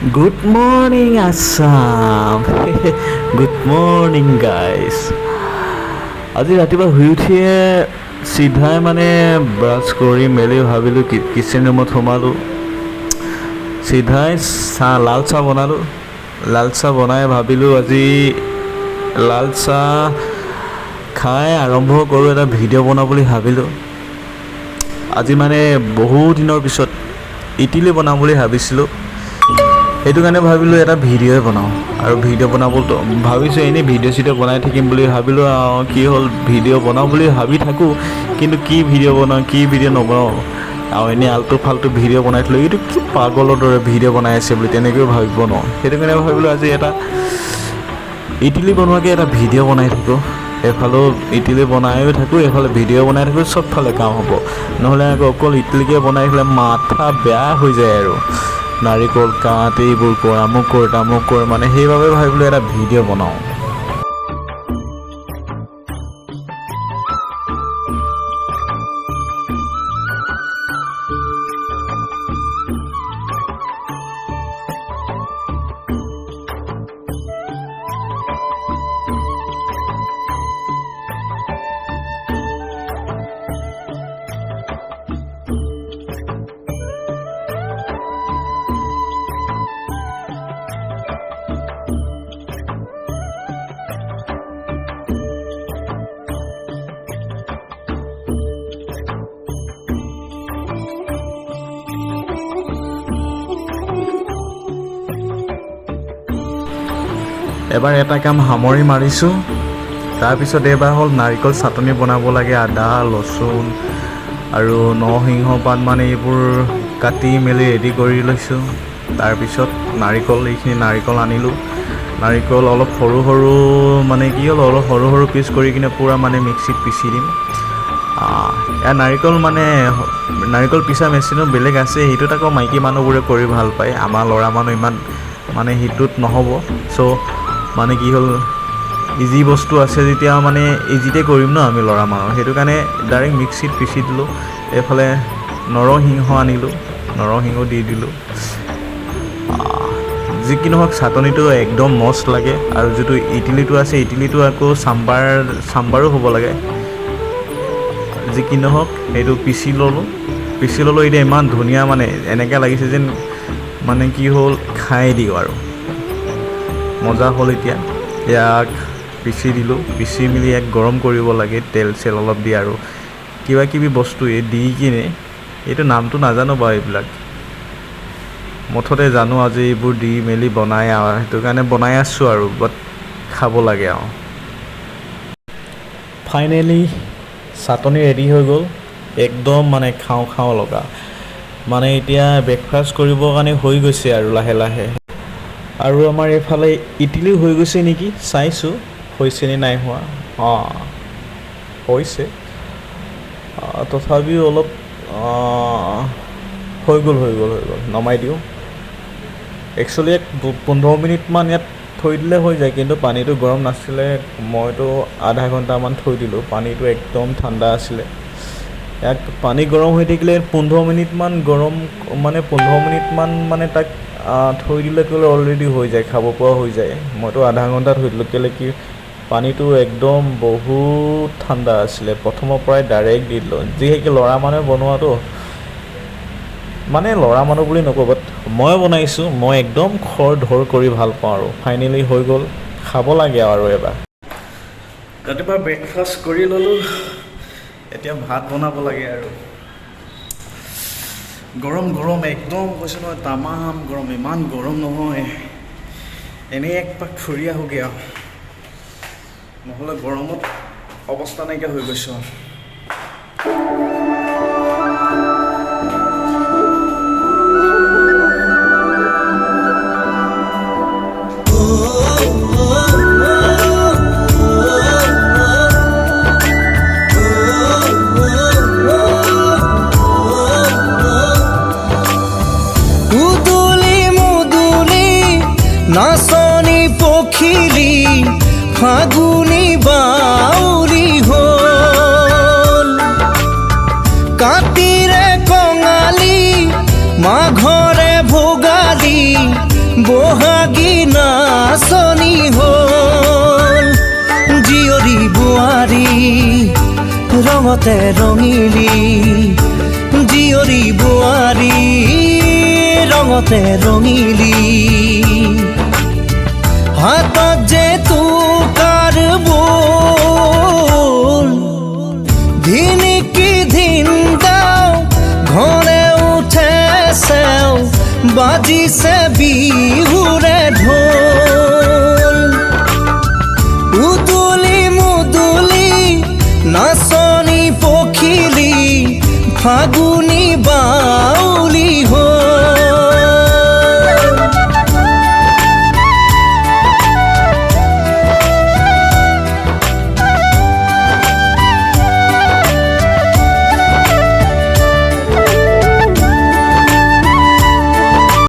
Good morning, Assam. Good morning, guys. আজি ৰাতিপুৱা শুই উঠিয়ে চিধাই মানে ব্ৰাছ কৰি মেলি ভাবিলোঁ কিচেন ৰুমত সোমালোঁ। চিধাই লাল চাহ বনালোঁ। লাল চাহ বনাই ভাবিলোঁ আজি লাল চাহ খাই আৰম্ভ কৰোঁ, এটা ভিডিঅ' বনাওঁ বুলি ভাবিলোঁ। আজি মানে বহু দিনৰ পিছত ইটিলি বনাম বুলি ভাবিছিলোঁ। সেইটো কাৰণে ভাবিলোঁ এটা ভিডিঅ'ই বনাওঁ, আৰু ভিডিঅ' বনাবতো ভাবিছোঁ এনেই ভিডিঅ' বনাই থাকিম বুলি ভাবিলোঁ। কি হ'ল, ভিডিঅ' বনাওঁ বুলি ভাবি থাকোঁ, কিন্তু কি ভিডিঅ' বনাওঁ কি ভিডিঅ' নবনাওঁ, আৰু এনেই আল্টু ফাল্টু ভিডিঅ' বনাই থ'লোঁ। এইটো কি পাগলৰ দৰে ভিডিঅ' বনাই আছে বুলি তেনেকৈও ভাবিব ন। সেইটো কাৰণে ভাবিলোঁ আজি এটা ইটিলি বনোৱাকৈ এটা ভিডিঅ' বনাই থাকোঁ। এফালেও ইটিলি বনায়ো থাকোঁ, এফালে ভিডিঅ' বনাই থাকোঁ, চবফালে কাম হ'ব। নহ'লে আকৌ অকল ইটিলিকে বনাই থ'লে মাথা বেয়া হৈ যায় আৰু। নাৰিকল কাট, এইবোৰ কৰ, আমুক কৰ তামুক কৰ, মানে সেইবাবে ভাবিলোঁ এটা ভিডিঅ' বনাওঁ। এবাৰ এটা কাম সামৰি মাৰিছোঁ। তাৰপিছত এইবাৰ হ'ল নাৰিকল চাটনি বনাব লাগে। আদা, লচুন আৰু নৰসিংহ পাত মানে এইবোৰ কাটি মেলি ৰেডি কৰি লৈছোঁ। তাৰপিছত এইখিনি নাৰিকল আনিলোঁ। নাৰিকল অলপ সৰু সৰু মানে কি হ'ল, অলপ সৰু সৰু পিচ কৰি কিনে পূৰা মানে মিক্সিত পিচি দিম। ইয়াৰ নাৰিকল পিছা মেচিনো বেলেগ আছে, সেইটোত আকৌ মাইকী মানুহবোৰে কৰি ভাল পায়। আমাৰ ল'ৰা মানুহ ইমান মানে সেইটোত নহ'ব। চ' মানে কি হ'ল, ইজি বস্তু আছে যেতিয়া মানে ইজিতে কৰিম ন আমি ল'ৰা মানুহ, সেইটো কাৰণে ডাইৰেক্ট মিক্সিত পিচি দিলোঁ। এইফালে নৰসিংহ আনিলোঁ, নৰসিংহ দি দিলোঁ। যি কি নহওক চাটনিটো একদম মস্ত লাগে। আৰু যিটো ইটিলিটো আছে, ইটিলিটো আকৌ চাম্বাৰো হ'ব লাগে। যি কি নহওক সেইটো পিচি ল'লোঁ। এতিয়া ইমান ধুনীয়া, মানে এনেকৈ লাগিছে যেন মানে কি হ'ল, খাই দিওঁ আৰু মজা হ'ল। এতিয়া ইয়াক পিচি দিলোঁ। পিচি মেলি ইয়াক গৰম কৰিব লাগে, তেল চেল অলপ দি আৰু কিবা কিবি বস্তু দি কিনে, এইটো নামটো নাজানো বাৰু, এইবিলাক মুঠতে জানো আজি এইবোৰ দি মেলি বনাই, আৰু সেইটো কাৰণে বনাই আছোঁ আৰু বাট খাব লাগে আৰু। ফাইনেলি চাটনি ৰেডি হৈ গ'ল, একদম মানে খাওঁ খাওঁ লগা। মানে এতিয়া ব্ৰেকফাষ্ট কৰিবৰ কাৰণে হৈ গৈছে আৰু লাহে লাহে। আৰু আমাৰ এইফালে ইটিলিও হৈ গৈছে নেকি, চাইছোঁ হৈছে নে নাই হোৱা। হৈছে, তথাপিও অলপ হৈ গ'ল। নমাই দিওঁ। একচুৱেলি 15 মিনিটমান ইয়াত থৈ দিলে হৈ যায়, কিন্তু পানীটো গৰম নাছিলে। মইতো আধা ঘণ্টামান থৈ দিলোঁ, পানীটো একদম ঠাণ্ডা আছিলে। ইয়াক পানী গৰম হৈ থাকিলে 15 মিনিটমান মানে তাক থৈ দিলে ক'লে অলৰেডি হৈ যায়, খাব পৰা হৈ যায়। মইতো আধা ঘণ্টা থৈ দিলোঁ, কেলৈ কি পানীটো একদম বহুত ঠাণ্ডা আছিলে। প্ৰথমৰ পৰাই ডাইৰেক্ট দি দিলোঁ, যিহেতু ল'ৰা মানুহে বনোৱাটো, মানে ল'ৰা মানুহ বুলি নকওঁ, বাট মই বনাইছোঁ, মই একদম খৰ ধৰ কৰি ভাল পাওঁ। আৰু ফাইনেলি হৈ গ'ল, খাব লাগে আৰু এবাৰ। ৰাতিপুৱা ব্ৰেকফাষ্ট কৰি ল'লোঁ, এতিয়া ভাত বনাব লাগে। আৰু গৰম একদম কৈছোঁ নহয়, তামাম গৰম। ইমান গৰম নহয়, এনেই এক পাক ফুৰি আহোঁগৈ আৰু, নহ'লে গৰমত অৱস্থা নাইকিয়া হৈ গৈছোঁ। নাচনি পখিলি ফাগুনি বাউৰি হল, কাতিৰে কঙালি মাঘৰে ভোগালী বহাগী নাচনি হ'ল জীয়ৰী বোৱাৰী ৰঙতে ৰঙিলি জীয়ৰী বোৱাৰী ৰঙতে ৰঙিলি হাতত যে তোকাৰ বোল ধিনিকি ধিন দাও ঘৰে উঠে চেও বাজিছে বিহুৰে ঢোল উদুলি মুদুলি নাচনি পখিলি ফাগু